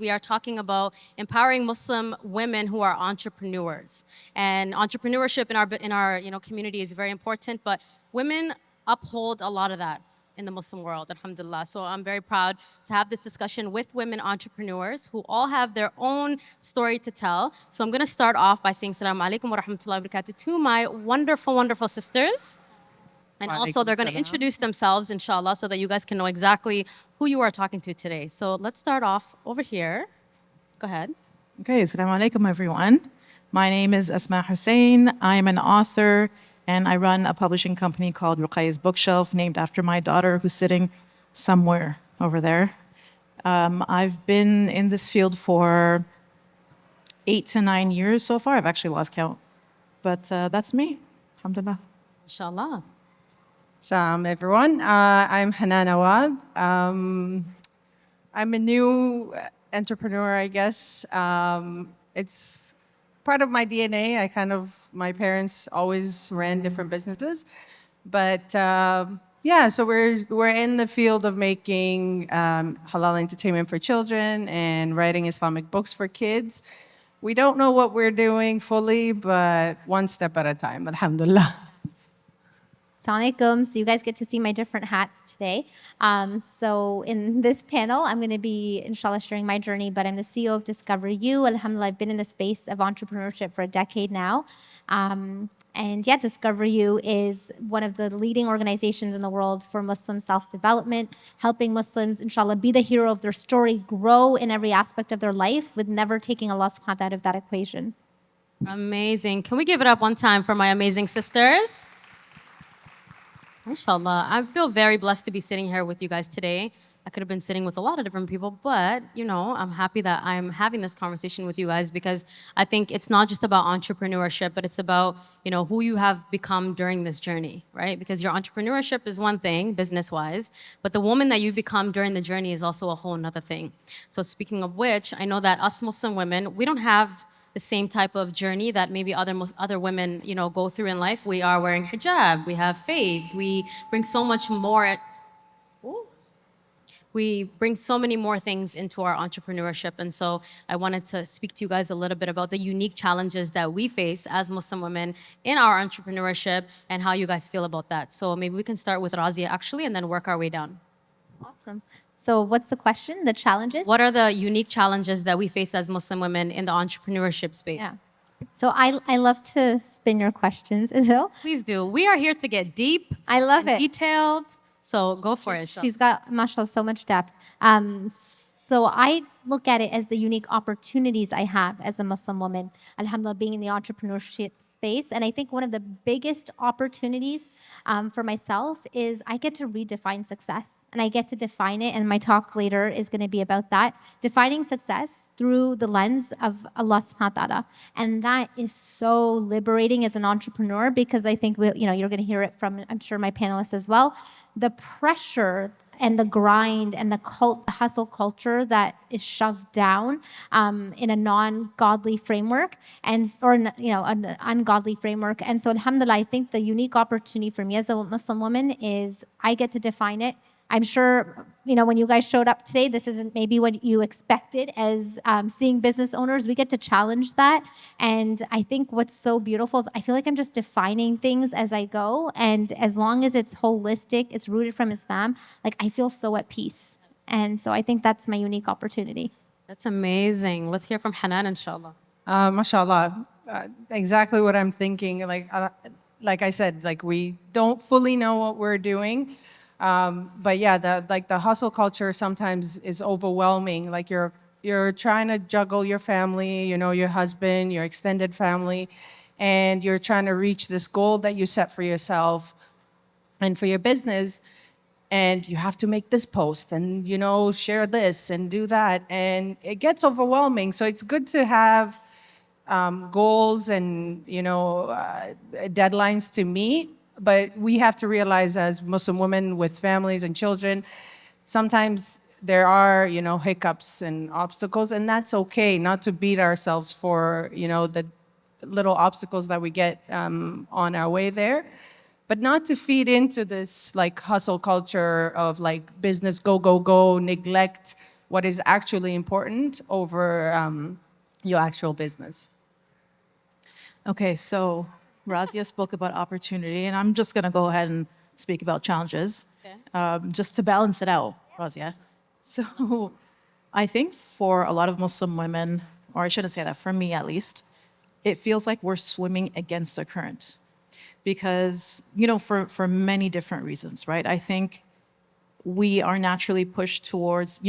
We are talking about empowering Muslim women who are entrepreneurs. And entrepreneurship in our community is very important, but women uphold a lot of that in the Muslim world, alhamdulillah. So I'm very proud to have this discussion with women entrepreneurs who all have their own story to tell. So I'm going to start off by saying Assalamu alaikum wa rahmatullahi wa barakatuh to my wonderful, wonderful sisters. And also they're going to introduce themselves, inshallah, so that you guys can know exactly who you are talking to today. So let's start off over here. Go ahead. Okay, assalamu alaikum everyone. My name is Asma Hussein. I'm an author and I run a publishing company called Ruqaya's Bookshelf, named after my daughter who's sitting somewhere over there. I've been in this field for 8 to 9 years so far. I've actually lost count. But that's me, alhamdulillah. Inshallah. Salam everyone. I'm Hanan Awad. I'm a new entrepreneur, I guess. It's part of my DNA. My parents always ran different businesses. But so we're in the field of making halal entertainment for children and writing Islamic books for kids. We don't know what we're doing fully, but one step at a time, alhamdulillah. Assalamu alaikum. So you guys get to see my different hats today. So in this panel, I'm going to be, inshallah, sharing my journey, but I'm the CEO of Discover You. Alhamdulillah, I've been in the space of entrepreneurship for a decade now. Discover You is one of the leading organizations in the world for Muslim self-development, helping Muslims, inshallah, be the hero of their story, grow in every aspect of their life with never taking Allah subhanahu wa ta'ala out of that equation. Amazing. Can we give it up one time for my amazing sisters? Inshallah. I feel very blessed to be sitting here with you guys today. I could have been sitting with a lot of different people, but, I'm happy that I'm having this conversation with you guys because I think it's not just about entrepreneurship, but it's about, who you have become during this journey, right? Because your entrepreneurship is one thing, business-wise, but the woman that you become during the journey is also a whole nother thing. So speaking of which, I know that us Muslim women, we don't have the same type of journey that maybe other women, go through in life. We are wearing hijab, we have faith, we bring so much more. We bring so many more things into our entrepreneurship. And so I wanted to speak to you guys a little bit about the unique challenges that we face as Muslim women in our entrepreneurship and how you guys feel about that. So maybe we can start with Razia actually and then work our way down. Awesome. So what's the question? The challenges? What are the unique challenges that we face as Muslim women in the entrepreneurship space? Yeah. So I love to spin your questions, Idil. Please do. We are here to get deep. I love it. Detailed. So go for it. She's got, mashallah, so much depth. So I look at it as the unique opportunities I have as a Muslim woman, alhamdulillah, being in the entrepreneurship space. And I think one of the biggest opportunities for myself is I get to redefine success. And I get to define it, and my talk later is going to be about that, defining success through the lens of Allah subhanahu wa ta'ala. And that is so liberating as an entrepreneur because I think you're going to hear it from, I'm sure, my panelists as well. The pressure and the grind and the hustle culture that is shoved down in a non-godly framework an ungodly framework. And so alhamdulillah, I think the unique opportunity for me as a Muslim woman is I get to define it. I'm sure, when you guys showed up today, this isn't maybe what you expected as seeing business owners. We get to challenge that. And I think what's so beautiful is I feel like I'm just defining things as I go. And as long as it's holistic, it's rooted from Islam, I feel so at peace. And so I think that's my unique opportunity. That's amazing. Let's hear from Hanan, inshallah. Mashallah. Exactly what I'm thinking. Like I said, we don't fully know what we're doing. But yeah, the hustle culture sometimes is overwhelming. You're trying to juggle your family, your husband, your extended family, and you're trying to reach this goal that you set for yourself and for your business. And you have to make this post and, share this and do that. And it gets overwhelming. So it's good to have goals and, deadlines to meet. But we have to realize as Muslim women with families and children, sometimes there are, hiccups and obstacles, and that's okay not to beat ourselves for, the little obstacles that we get on our way there. But not to feed into this hustle culture of business go, neglect what is actually important over your actual business. Okay, so Razia spoke about opportunity, and I'm just going to go ahead and speak about challenges, just to balance it out, Razia. So I think for a lot of Muslim women, or I shouldn't say that, for me at least, it feels like we're swimming against the current because, for many different reasons, right? I think we are naturally pushed towards,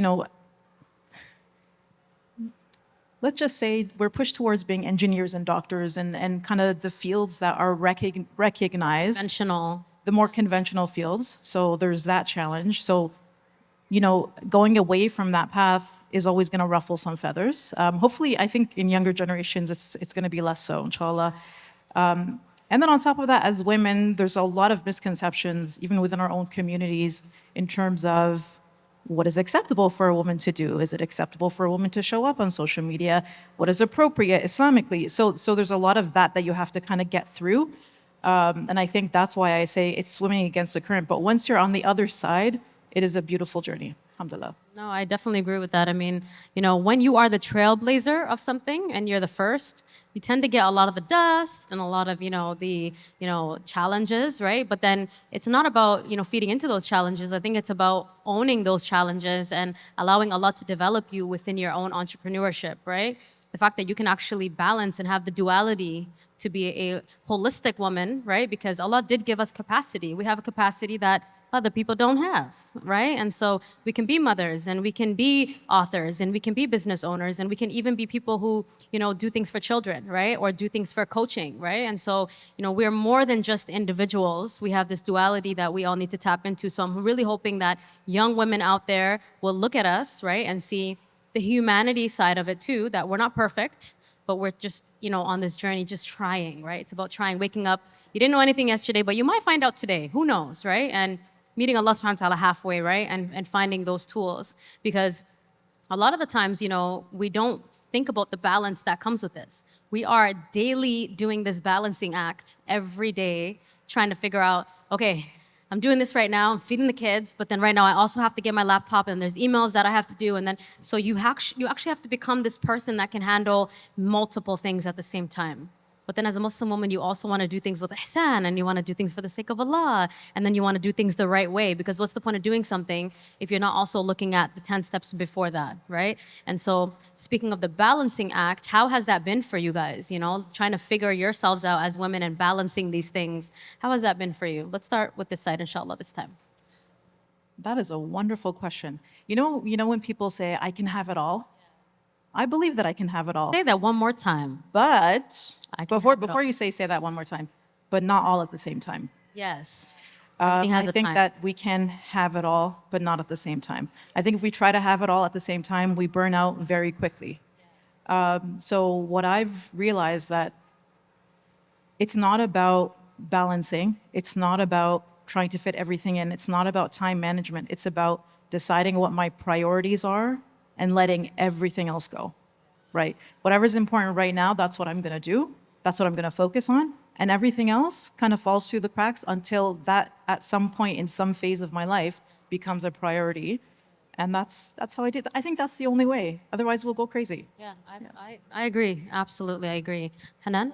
let's just say we're pushed towards being engineers and doctors and kind of the fields that are recognized. Conventional. The more conventional fields. So there's that challenge. So, going away from that path is always going to ruffle some feathers. Hopefully, I think in younger generations, it's going to be less so, inshallah. And then on top of that, as women, there's a lot of misconceptions, even within our own communities, in terms of what is acceptable for a woman to do. Is it acceptable for a woman to show up on social media? What is appropriate Islamically? So there's a lot of that you have to kind of get through. And I think that's why I say it's swimming against the current. But once you're on the other side, it is a beautiful journey. Alhamdulillah. No, I definitely agree with that. I mean, when you are the trailblazer of something and you're the first, you tend to get a lot of the dust and a lot of, the challenges, right? But then it's not about, feeding into those challenges. I think it's about owning those challenges and allowing Allah to develop you within your own entrepreneurship, right? The fact that you can actually balance and have the duality to be a holistic woman, right? Because Allah did give us capacity. We have a capacity that other people don't have, right? And so we can be mothers and we can be authors and we can be business owners and we can even be people who, do things for children, right? Or do things for coaching, right? And so, we're more than just individuals. We have this duality that we all need to tap into. So I'm really hoping that young women out there will look at us, right? And see the humanity side of it too, that we're not perfect, but we're just, on this journey, just trying, right? It's about trying, waking up. You didn't know anything yesterday, but you might find out today. Who knows, right? And meeting Allah subhanahu wa ta'ala halfway, right? And finding those tools. Because a lot of the times, we don't think about the balance that comes with this. We are daily doing this balancing act every day, trying to figure out, okay, I'm doing this right now, I'm feeding the kids, but then right now I also have to get my laptop and there's emails that I have to do. And then, so you actually have to become this person that can handle multiple things at the same time. But then as a Muslim woman, you also want to do things with ihsan and you want to do things for the sake of Allah. And then you want to do things the right way, because what's the point of doing something if you're not also looking at the 10 steps before that, right? And so speaking of the balancing act, how has that been for you guys? Trying to figure yourselves out as women and balancing these things. How has that been for you? Let's start with this side, inshallah, this time. That is a wonderful question. When people say, I can have it all, I believe that I can have it all. Say that one more time. But before you say that one more time, but not all at the same time. Yes. I think that we can have it all, but not at the same time. I think if we try to have it all at the same time, we burn out very quickly. So what I've realized that it's not about balancing. It's not about trying to fit everything in. It's not about time management. It's about deciding what my priorities are and letting everything else go, right? Whatever's important right now, that's what I'm going to do. That's what I'm going to focus on. And everything else kind of falls through the cracks until that at some point in some phase of my life becomes a priority. And that's how I did. I think that's the only way. Otherwise, we'll go crazy. Yeah, I agree. Absolutely, I agree. Hanan?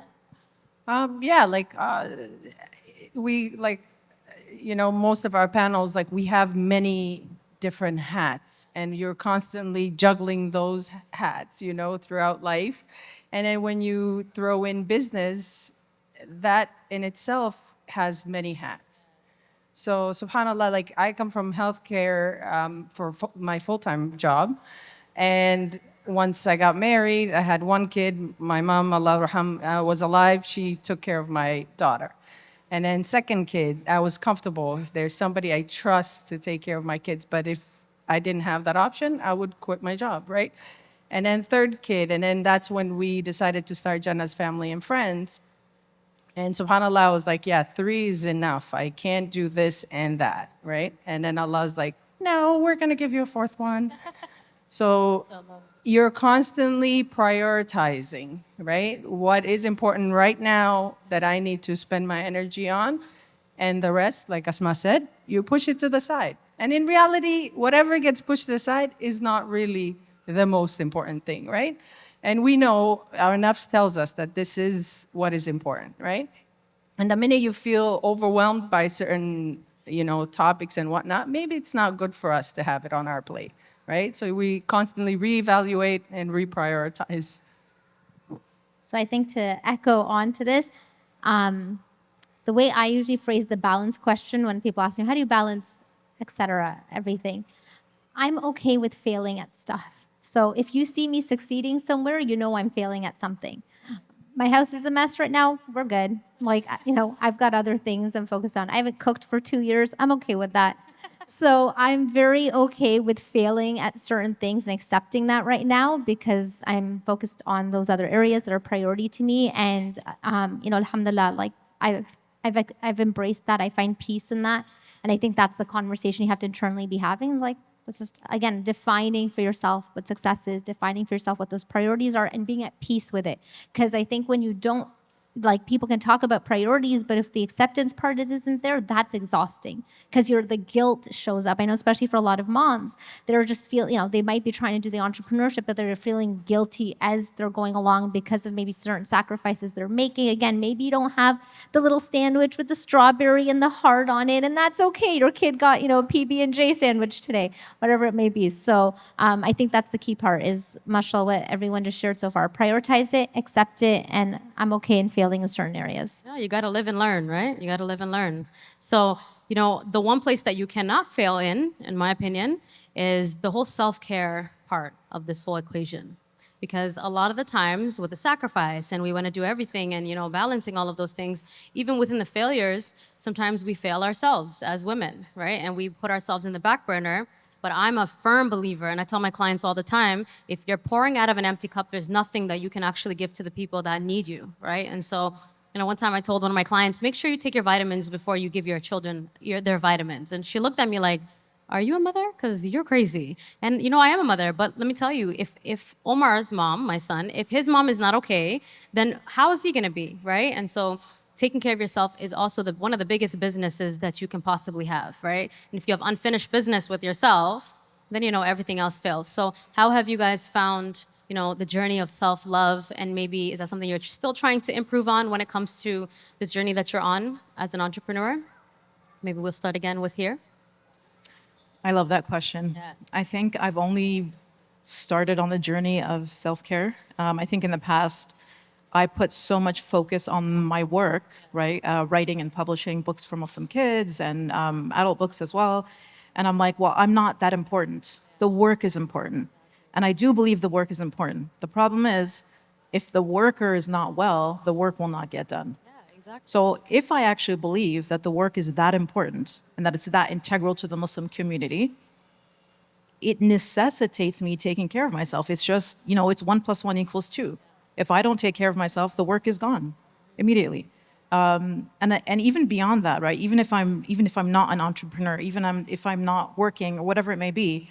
Most of our panels, we have many different hats, and you're constantly juggling those hats, throughout life. And then when you throw in business, that in itself has many hats. So subhanAllah, I come from healthcare for my full-time job. And once I got married, I had one kid. My mom, Allah raham, was alive. She took care of my daughter. And then second kid, I was comfortable. There's somebody I trust to take care of my kids. But if I didn't have that option, I would quit my job, right? And then third kid, and then that's when we decided to start Jannah's Family and Friends. And subhanAllah, I was like, yeah, 3 is enough. I can't do this and that, right? And then Allah was like, no, we're going to give you a 4th one. So you're constantly prioritizing, right? What is important right now that I need to spend my energy on, and the rest, like Asma said, you push it to the side. And in reality, whatever gets pushed aside is not really the most important thing, right? And we know, our nafs tells us that this is what is important, right? And the minute you feel overwhelmed by certain, topics and whatnot, maybe it's not good for us to have it on our plate, right? So we constantly reevaluate and reprioritize. So I think to echo on to this, the way I usually phrase the balance question when people ask me, how do you balance, etc., everything, I'm okay with failing at stuff. So if you see me succeeding somewhere, you know I'm failing at something. My house is a mess right now. We're good. I've got other things I'm focused on. I haven't cooked for 2 years. I'm okay with that. So I'm very okay with failing at certain things and accepting that right now because I'm focused on those other areas that are priority to me. And, alhamdulillah, I've embraced that. I find peace in that. And I think that's the conversation you have to internally be having. It's just, again, defining for yourself what success is, defining for yourself what those priorities are, and being at peace with it. Because I think when you don't, people can talk about priorities, but if the acceptance part isn't there, that's exhausting because the guilt shows up. I know, especially for a lot of moms, they're just they might be trying to do the entrepreneurship, but they're feeling guilty as they're going along because of maybe certain sacrifices they're making. Again, maybe you don't have the little sandwich with the strawberry and the heart on it, and that's okay. Your kid got, a PB&J sandwich today, whatever it may be. So I think that's the key part is, mashallah, what everyone just shared so far. Prioritize it, accept it, and I'm okay in failing in certain areas. Yeah, you got to live and learn, right? You got to live and learn. So, the one place that you cannot fail in my opinion, is the whole self-care part of this whole equation. Because a lot of the times with the sacrifice and we want to do everything and, balancing all of those things, even within the failures, sometimes we fail ourselves as women, right? And we put ourselves in the back burner. But I'm a firm believer, and I tell my clients all the time, if you're pouring out of an empty cup, there's nothing that you can actually give to the people that need you, right? And so, one time I told one of my clients, make sure you take your vitamins before you give your children their vitamins. And she looked at me like, are you a mother? Because you're crazy. And, I am a mother, but let me tell you, if Omar's mom, my son, if his mom is not okay, then how is he going to be, right? And so taking care of yourself is also one of the biggest businesses that you can possibly have, right? And if you have unfinished business with yourself, then everything else fails. So how have you guys found, the journey of self-love, and maybe is that something you're still trying to improve on when it comes to this journey that you're on as an entrepreneur? Maybe we'll start again with here. I love that question. Yeah. I think I've only started on the journey of self-care. I think in the past, I put so much focus on my work, right? Writing and publishing books for Muslim kids and adult books as well. And I'm like, well, I'm not that important. The work is important. And I do believe the work is important. The problem is, if the worker is not well, the work will not get done. Yeah, exactly. So if I actually believe that the work is that important and that it's that integral to the Muslim community, it necessitates me taking care of myself. It's just, it's 1 + 1 = 2. If I don't take care of myself, the work is gone immediately. And even beyond that, right? Even if I'm not an entrepreneur, if I'm not working or whatever it may be,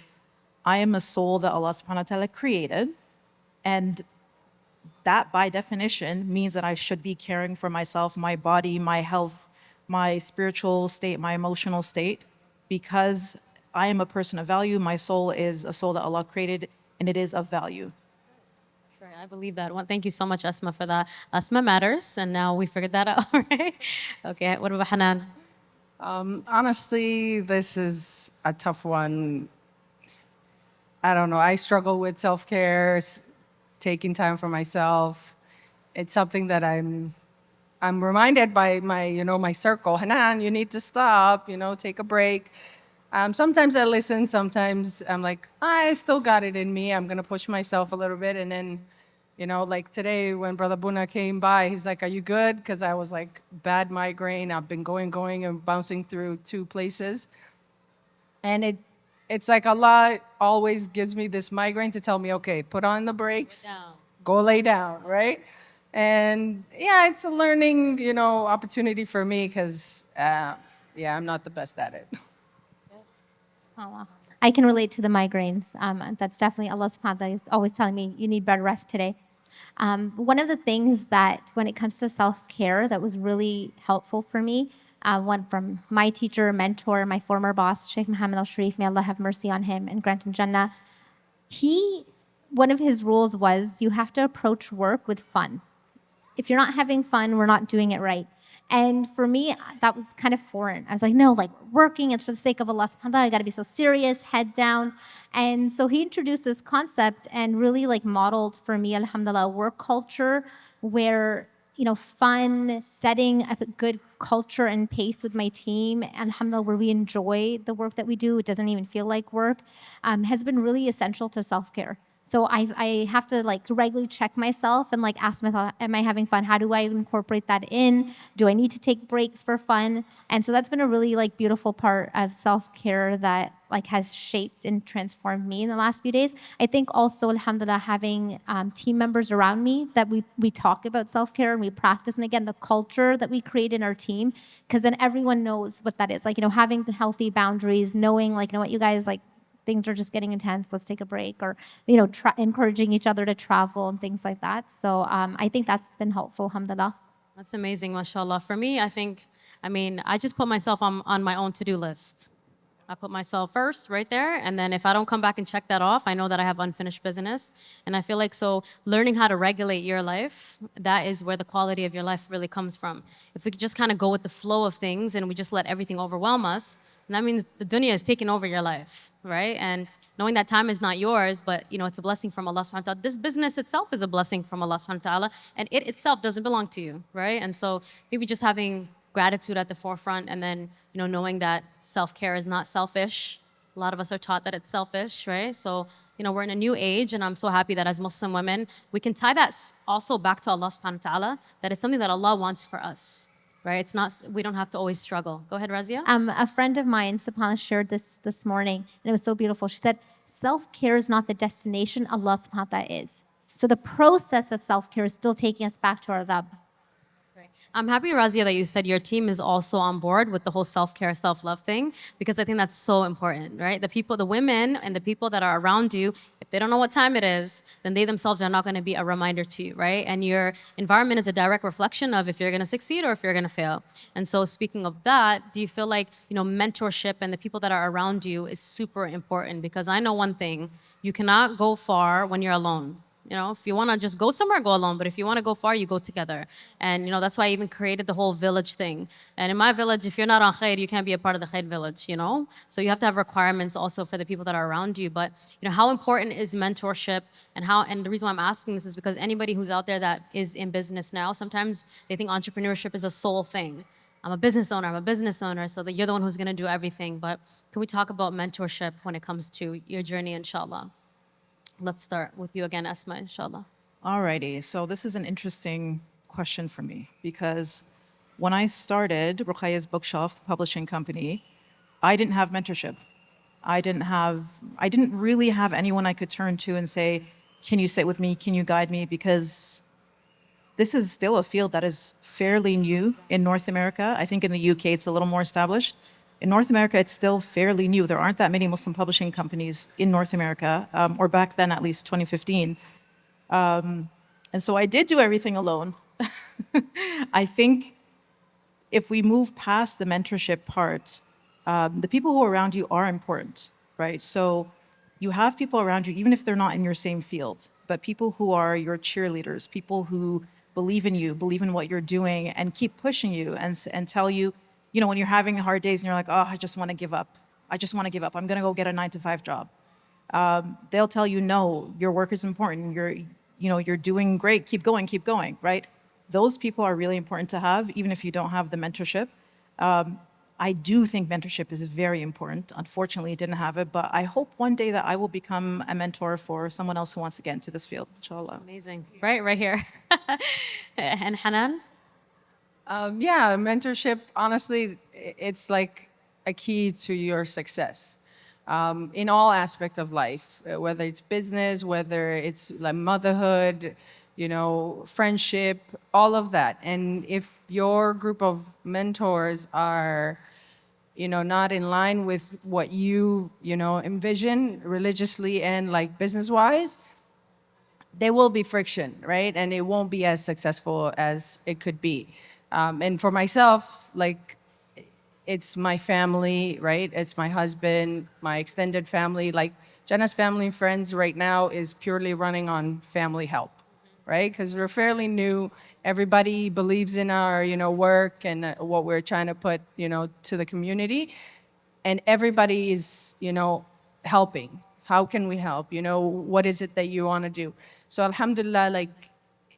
I am a soul that Allah subhanahu wa ta'ala created. And that by definition means that I should be caring for myself, my body, my health, my spiritual state, my emotional state, because I am a person of value. My soul is a soul that Allah created, and it is of value. That's right. I believe that. Well, thank you so much, Asma, for that. Asma matters, and now we figured that out, right? Okay, what about Hanan? Honestly, this is a tough one. I don't know. I struggle with self-care, taking time for myself. It's something that I'm reminded by my circle. Hanan, you need to stop. Take a break. Sometimes I listen. Sometimes I'm like, I still got it in me. I'm gonna push myself a little bit, and then, like today when Brother Buna came by, he's like, "Are you good?" Because I was like, bad migraine. I've been going and bouncing through 2 places, and it's like Allah always gives me this migraine to tell me, okay, put on the brakes, go lay down, right? And yeah, it's a learning, opportunity for me because, I'm not the best at it. I can relate to the migraines. That's definitely Allah subhanahu wa ta'ala is always telling me you need better rest today. One of the things that when it comes to self-care that was really helpful for me one from my teacher, mentor, my former boss, Sheikh Muhammad Al-Sharif, may Allah have mercy on him and grant him Jannah. One of his rules was you have to approach work with fun. If you're not having fun, we're not doing it right. And for me, that was kind of foreign. I was like, no, like working, it's for the sake of Allah subhanahu wa ta'ala. I gotta be so serious, head down. And so he introduced this concept and really like modeled for me, alhamdulillah, a work culture where, fun, setting a good culture and pace with my team, alhamdulillah, where we enjoy the work that we do. It doesn't even feel like work, has been really essential to self-care. So I have to like regularly check myself and like ask myself, am I having fun? How do I incorporate that in? Do I need to take breaks for fun? And so that's been a really like beautiful part of self-care that like has shaped and transformed me in the last few days. I think also, alhamdulillah, having team members around me that we talk about self-care and we practice. And again, the culture that we create in our team, because then everyone knows what that is. Like, having healthy boundaries, knowing like, what you guys like, things are just getting intense, let's take a break, or encouraging each other to travel and things like that. So I think that's been helpful, alhamdulillah. That's amazing, mashallah. For me, I just put myself on my own to-do list. I put myself first right there, and then if I don't come back and check that off, I know that I have unfinished business. And I feel like learning how to regulate your life, that is where the quality of your life really comes from. If we could just kind of go with the flow of things and we just let everything overwhelm us, that means the dunya is taking over your life, right? And knowing that time is not yours, but it's a blessing from Allah subhanahu wa ta'ala. This business itself is a blessing from Allah subhanahu wa ta'ala, and it itself doesn't belong to you, right? And so maybe just having gratitude at the forefront, and then knowing that self-care is not selfish. A lot of us are taught that it's selfish, right? So we're in a new age, and I'm so happy that as Muslim women we can tie that also back to Allah subhanahu wa ta'ala, that it's something that Allah wants for us, right? It's not, we don't have to always struggle. Go ahead, Razia. A friend of mine, subhanAllah, shared this morning, and it was so beautiful. She said, self-care is not the destination, Allah subhanahu wa ta'ala is. So the process of self-care is still taking us back to our Rabb. I'm happy, Razia, that you said your team is also on board with the whole self-care, self-love thing, because I think that's so important, right? The women and the people that are around you, if they don't know what time it is, then they themselves are not going to be a reminder to you, right? And your environment is a direct reflection of if you're going to succeed or if you're going to fail. And so speaking of that, do you feel like, mentorship and the people that are around you is super important? Because I know one thing, you cannot go far when you're alone. If you want to just go somewhere, go alone. But if you want to go far, you go together. And, that's why I even created the whole village thing. And in my village, if you're not on khair, you can't be a part of the khair village, So you have to have requirements also for the people that are around you. But, how important is mentorship? And the reason why I'm asking this is because anybody who's out there that is in business now, sometimes they think entrepreneurship is a sole thing. I'm a business owner, so that you're the one who's going to do everything. But can we talk about mentorship when it comes to your journey, inshallah? Let's start with you again, Asma, inshallah. Alrighty, so this is an interesting question for me, because when I started Ruqaya's Bookshelf, the publishing company, I didn't have mentorship. I didn't really have anyone I could turn to and say, can you sit with me? Can you guide me? Because this is still a field that is fairly new in North America. I think in the UK it's a little more established. In North America, it's still fairly new. There aren't that many Muslim publishing companies in North America, or back then, at least 2015. And so I did do everything alone. I think if we move past the mentorship part, the people who are around you are important, right? So you have people around you, even if they're not in your same field, but people who are your cheerleaders, people who believe in you, believe in what you're doing, and keep pushing you and tell you, when you're having hard days and you're like, oh, I just want to give up. I'm going to go get a 9-to-5 job. They'll tell you, no, your work is important. You're doing great. Keep going, right? Those people are really important to have, even if you don't have the mentorship. I do think mentorship is very important. Unfortunately, I didn't have it, but I hope one day that I will become a mentor for someone else who wants to get into this field, inshallah. Amazing. Right here. And Hanan? Mentorship, honestly, it's like a key to your success in all aspects of life, whether it's business, whether it's like motherhood, friendship, all of that. And if your group of mentors are, not in line with what you, envision religiously and like business-wise, there will be friction, right? And it won't be as successful as it could be. And for myself, like it's my family, right? It's my husband, my extended family. Like Jenna's family and friends right now is purely running on family help, right? Because we're fairly new. Everybody believes in our, work and what we're trying to put, to the community. And everybody is, helping. How can we help? What is it that you want to do? So alhamdulillah, like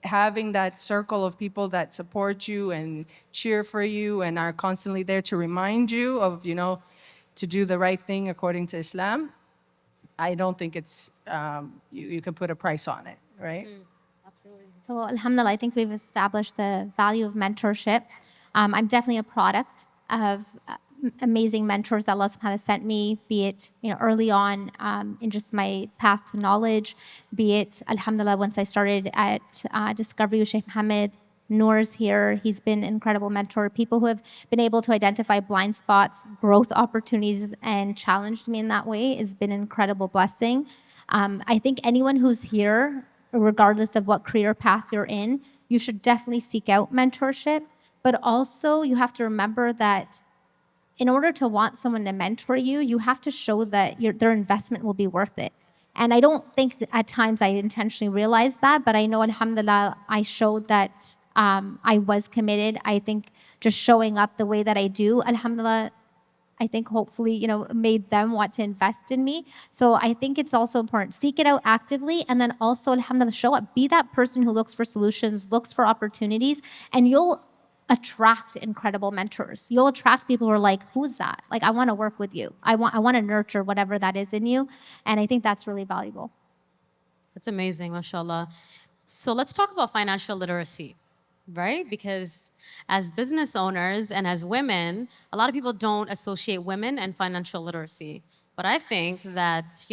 having that circle of people that support you and cheer for you and are constantly there to remind you of, to do the right thing according to Islam, I don't think it's, you can put a price on it, right? So, alhamdulillah, I think we've established the value of mentorship. I'm definitely a product of amazing mentors that Allah subhanahu wa ta'ala sent me, be it early on in just my path to knowledge, be it, alhamdulillah, once I started at Discovery with Sheikh Mohammed. Noor's here. He's been an incredible mentor. People who have been able to identify blind spots, growth opportunities, and challenged me in that way has been an incredible blessing. I think anyone who's here, regardless of what career path you're in, you should definitely seek out mentorship. But also, you have to remember that in order to want someone to mentor you, you have to show that their investment will be worth it. And I don't think at times I intentionally realized that, but I know, alhamdulillah, I showed that I was committed. I think just showing up the way that I do, alhamdulillah, I think hopefully, made them want to invest in me. So I think it's also important. Seek it out actively, and then also, alhamdulillah, show up. Be that person who looks for solutions, looks for opportunities, and you'll attract incredible mentors. You'll attract people who are like, who's that? Like, I want to work with you. I want to nurture whatever that is in you. And I think that's really valuable. That's amazing, mashallah. So let's talk about financial literacy, right? Because as business owners and as women, a lot of people don't associate women and financial literacy. But I think that,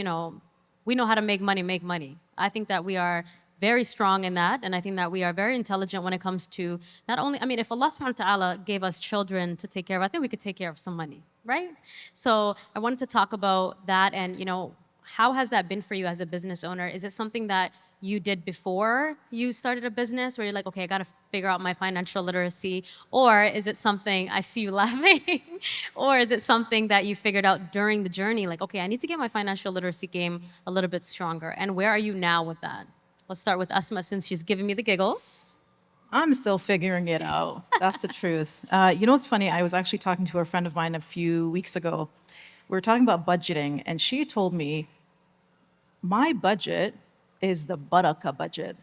we know how to make money. I think that we are very strong in that. And I think that we are very intelligent when it comes to not only, if Allah subhanahu wa ta'ala gave us children to take care of, I think we could take care of some money, right? So I wanted to talk about that and, how has that been for you as a business owner? Is it something that you did before you started a business where you're like, okay, I got to figure out my financial literacy? Or is it something, I see you laughing, or is it something that you figured out during the journey? Like, okay, I need to get my financial literacy game a little bit stronger. And where are you now with that? Let's start with Asma since she's giving me the giggles. I'm still figuring it out. That's the truth. What's funny? I was actually talking to a friend of mine a few weeks ago. We were talking about budgeting, and she told me, my budget is the barakah budget.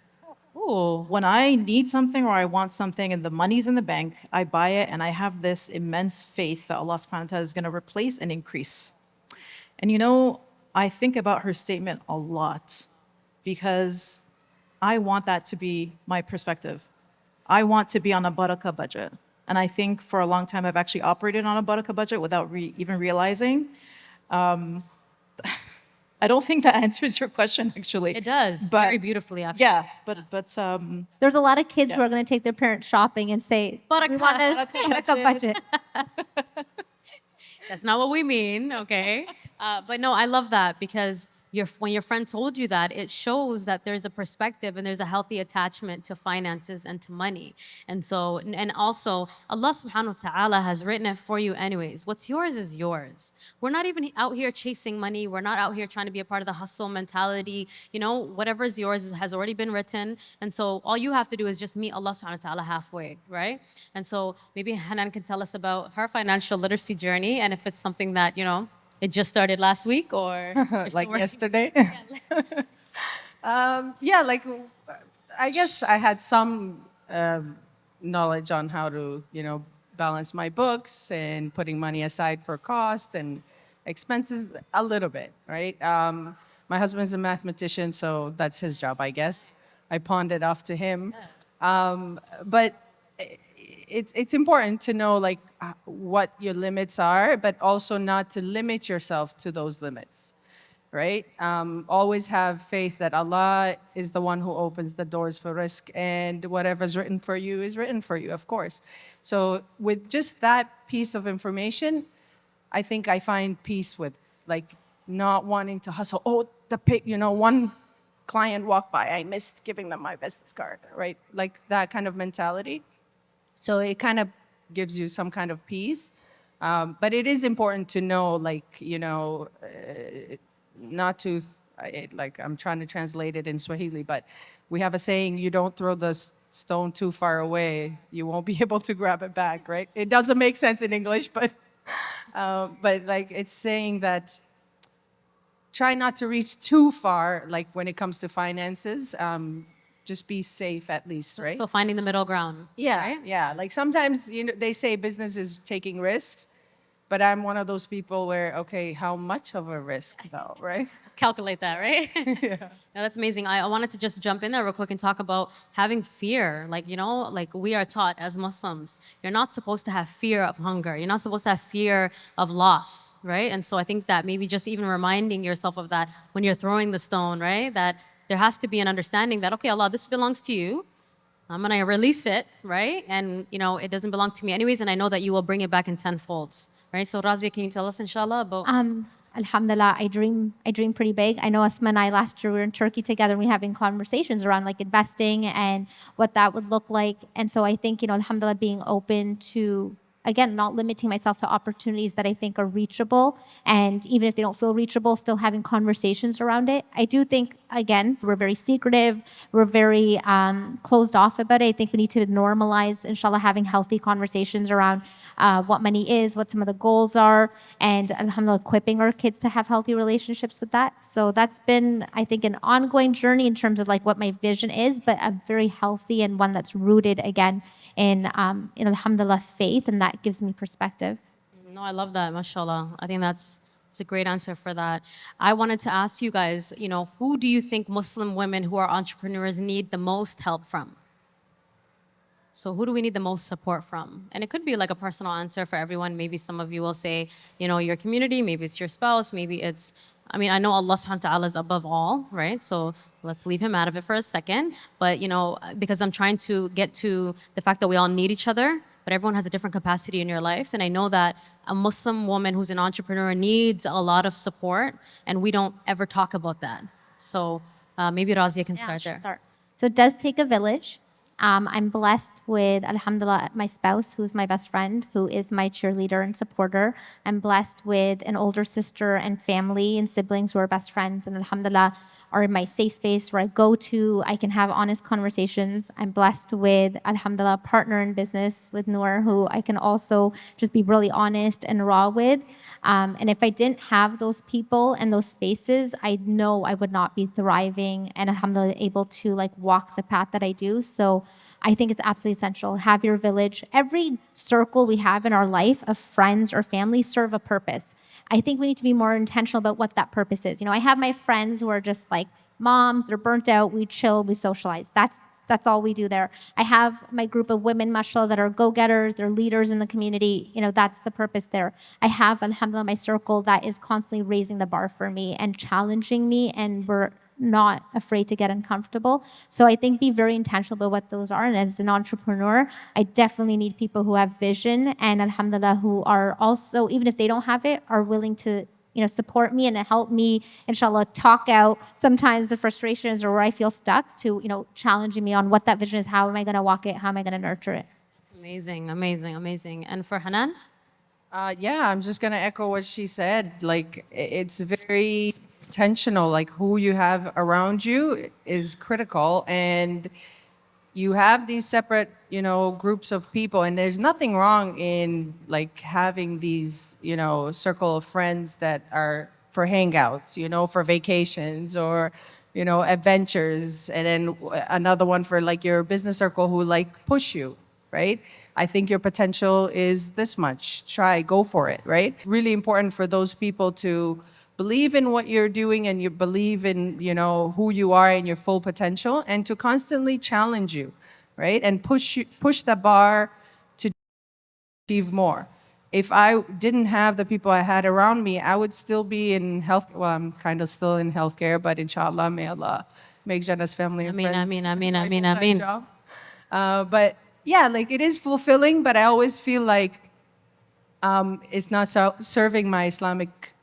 Ooh. When I need something or I want something and the money's in the bank, I buy it and I have this immense faith that Allah subhanahu wa ta'ala is going to replace and increase. And I think about her statement a lot because I want that to be my perspective. I want to be on a barakah budget. And I think for a long time I've actually operated on a barakah budget without even realizing. I don't think that answers your question, actually. It does, but, very beautifully, actually. Yeah, but there's a lot of kids who are going to take their parents shopping and say, we want a barakah budget. That's not what we mean, okay? But no, I love that because when your friend told you that, it shows that there's a perspective and there's a healthy attachment to finances and to money. And so, and also, Allah subhanahu wa ta'ala has written it for you anyways. What's yours is yours. We're not even out here chasing money. We're not out here trying to be a part of the hustle mentality. Whatever is yours has already been written. And so all you have to do is just meet Allah subhanahu wa ta'ala halfway, right? And so maybe Hanan can tell us about her financial literacy journey and if it's something that, it just started last week or like yesterday. I guess I had some knowledge on how to, balance my books and putting money aside for cost and expenses a little bit, right? My husband's a mathematician, so that's his job, I guess. I pawned it off to him. But it's important to know what your limits are, but also not to limit yourself to those limits, right? Always have faith that Allah is the one who opens the doors for risk, and whatever's written for you is written for you, of course. So with just that piece of information, I think I find peace with not wanting to hustle. Oh, one client walked by, I missed giving them my business card, right? Like that kind of mentality. So it kind of gives you some kind of peace. But it is important to know, like, not to, like, I'm trying to translate it in Swahili, but we have a saying, you don't throw the stone too far away, you won't be able to grab it back, right? It doesn't make sense in English, but like, it's saying that try not to reach too far, like when it comes to finances. Just be safe at least, right? So finding the middle ground. Yeah, Right? yeah. Like sometimes, they say business is taking risks, but I'm one of those people where, okay, how much of a risk though, right? Let's calculate that, right? Yeah. No, that's amazing. I wanted to just jump in there real quick and talk about having fear. Like, like we are taught as Muslims, you're not supposed to have fear of hunger. You're not supposed to have fear of loss, right? And so I think that maybe just even reminding yourself of that when you're throwing the stone, right? That there has to be an understanding that, okay, Allah, this belongs to you. I'm going to release it, right? And, it doesn't belong to me anyways, and I know that you will bring it back in tenfolds, right? So, Razia, can you tell us, inshallah, about... Alhamdulillah, I dream pretty big. I know Asma and I last year we were in Turkey together and we were having conversations around like investing and what that would look like. And so I think, Alhamdulillah, being open to, again, not limiting myself to opportunities that I think are reachable. And even if they don't feel reachable, still having conversations around it. I do think, again, we're very secretive. We're very closed off about it. I think we need to normalize, inshallah, having healthy conversations around what money is, what some of the goals are, and alhamdulillah, equipping our kids to have healthy relationships with that. So that's been, I think, an ongoing journey in terms of like what my vision is, but a very healthy and one that's rooted, again, in alhamdulillah, faith, and that gives me perspective. No, I love that, mashallah. I think it's a great answer for that. I wanted to ask you guys, who do you think Muslim women who are entrepreneurs need the most help from? So who do we need the most support from? And it could be like a personal answer for everyone. Maybe some of you will say, your community, maybe it's your spouse, maybe it's, I know Allah subhanahu wa ta'ala is above all, right? So let's leave him out of it for a second. But, because I'm trying to get to the fact that we all need each other, but everyone has a different capacity in your life. And I know that a Muslim woman who's an entrepreneur needs a lot of support, and we don't ever talk about that. So maybe Razia can start there. Sure. So it does take a village. I'm blessed with, alhamdulillah, my spouse, who's my best friend, who is my cheerleader and supporter. I'm blessed with an older sister and family and siblings who are best friends, and alhamdulillah, are in my safe space where I go to, I can have honest conversations. I'm blessed with, alhamdulillah, a partner in business with Noor, who I can also just be really honest and raw with. And if I didn't have those people and those spaces, I know I would not be thriving and alhamdulillah able to like walk the path that I do. So I think it's absolutely essential. Have your village. Every circle we have in our life of friends or family serve a purpose. I think we need to be more intentional about what that purpose is. I have my friends who are just like moms, they're burnt out, we chill, we socialize. That's all we do there. I have my group of women, mashallah, that are go-getters, they're leaders in the community. That's the purpose there. I have, alhamdulillah, my circle that is constantly raising the bar for me and challenging me, and we're not afraid to get uncomfortable. So I think be very intentional about what those are. And as an entrepreneur, I definitely need people who have vision and alhamdulillah, who are also, even if they don't have it, are willing to support me and help me, inshallah, talk out sometimes the frustrations or where I feel stuck to, challenging me on what that vision is. How am I going to walk it? How am I going to nurture it? Amazing, amazing, amazing. And for Hanan? Yeah, I'm just going to echo what she said. Like, it's very intentional. Like, who you have around you is critical. And you have these separate, groups of people, and there's nothing wrong in like having these, circle of friends that are for hangouts, for vacations or, adventures, and then another one for like your business circle who like push you, right? I think your potential is this much. Try, go for it, right? Really important for those people to believe in what you're doing and you believe in, who you are and your full potential, and to constantly challenge you, right? And push the bar to achieve more. If I didn't have the people I had around me, I would still be in health. Well, I'm kind of still in healthcare, but inshallah, may Allah make Jannah's family and friends. Ameen. But yeah, like it is fulfilling, but I always feel like it's not serving my Islamic,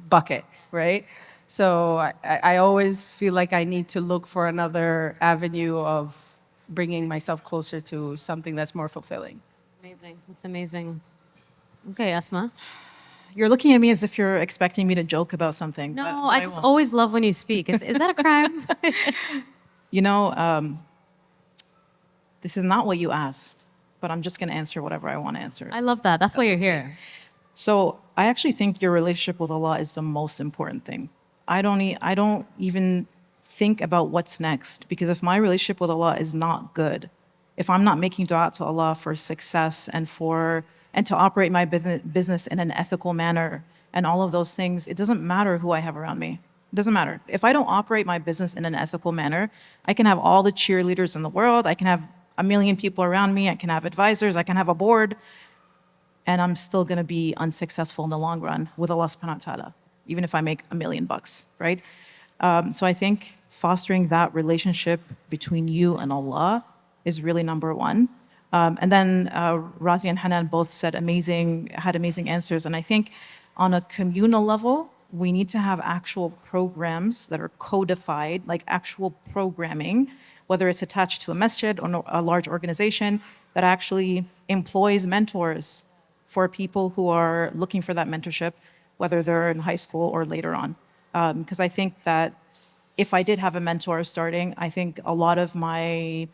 bucket, right? So I always feel like I need to look for another avenue of bringing myself closer to something that's more fulfilling. Amazing. That's amazing. Okay, Asma. You're looking at me as if you're expecting me to joke about something. No, but I just won't. always love when you speak. Is that a crime? You know, this is not what you asked, but I'm just going to answer whatever I want to answer. I love that. That's why you're here. So I actually think your relationship with Allah is the most important thing. I don't even think about what's next, because if my relationship with Allah is not good, if I'm not making dua to Allah for success and to operate my business in an ethical manner and all of those things, it doesn't matter who I have around me. It doesn't matter. If I don't operate my business in an ethical manner, I can have all the cheerleaders in the world, I can have a million people around me, I can have advisors, I can have a board, and I'm still going to be unsuccessful in the long run with Allah subhanahu wa ta'ala, even if I make $1 million, right? So I think fostering that relationship between you and Allah is really number one. And then Razia and Hanan both had amazing answers. And I think on a communal level, we need to have actual programs that are codified, like actual programming, whether it's attached to a masjid or a large organization that actually employs mentors for people who are looking for that mentorship, whether they're in high school or later on. Because I think that if I did have a mentor starting, I think a lot of I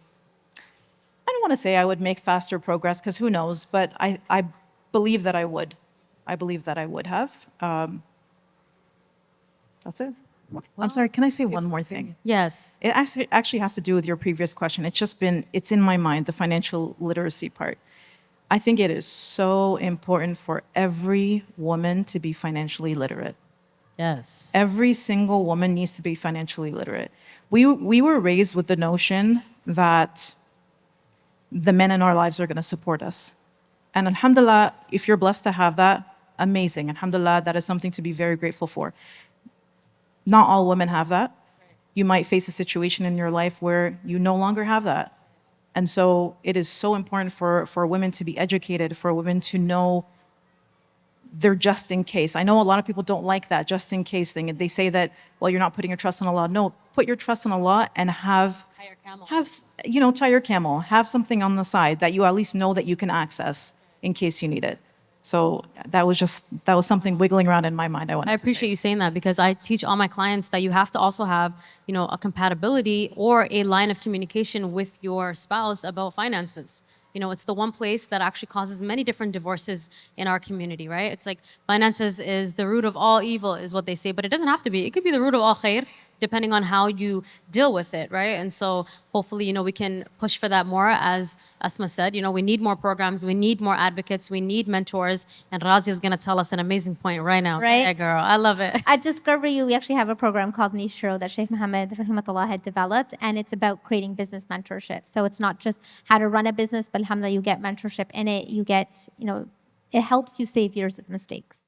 don't want to say I would make faster progress, because who knows, but I believe that I would. I believe that I would have. That's it. I'm sorry, can I say one more thing? Yes. It actually has to do with your previous question. It's in my mind, the financial literacy part. I think it is so important for every woman to be financially literate. Yes. Every single woman needs to be financially literate. We were raised with the notion that the men in our lives are going to support us. And alhamdulillah, if you're blessed to have that, amazing. Alhamdulillah, that is something to be very grateful for. Not all women have that. You might face a situation in your life where you no longer have that. And so it is so important for women to be educated, for women to know their just in case. I know a lot of people don't like that just in case thing. They say that, well, you're not putting your trust in Allah. No, put your trust in Allah and tie your camel. Have something on the side that you at least know that you can access in case you need it. So that was something wiggling around in my mind. I appreciate you saying that, because I teach all my clients that you have to also have, a compatibility or a line of communication with your spouse about finances. It's the one place that actually causes many different divorces in our community, right? It's like finances is the root of all evil, is what they say, but it doesn't have to be. It could be the root of all khair, depending on how you deal with it, right? And so hopefully, we can push for that more. As Asma said, we need more programs, we need more advocates, we need mentors, and Razia is going to tell us an amazing point right now. Right? Yeah, girl, I love it. At Discover You, we actually have a program called Nishro that Sheikh Mohammed Rahimatullah had developed, and it's about creating business mentorship. So it's not just how to run a business, but alhamdulillah, you get mentorship in it. You get, it helps you save years of mistakes.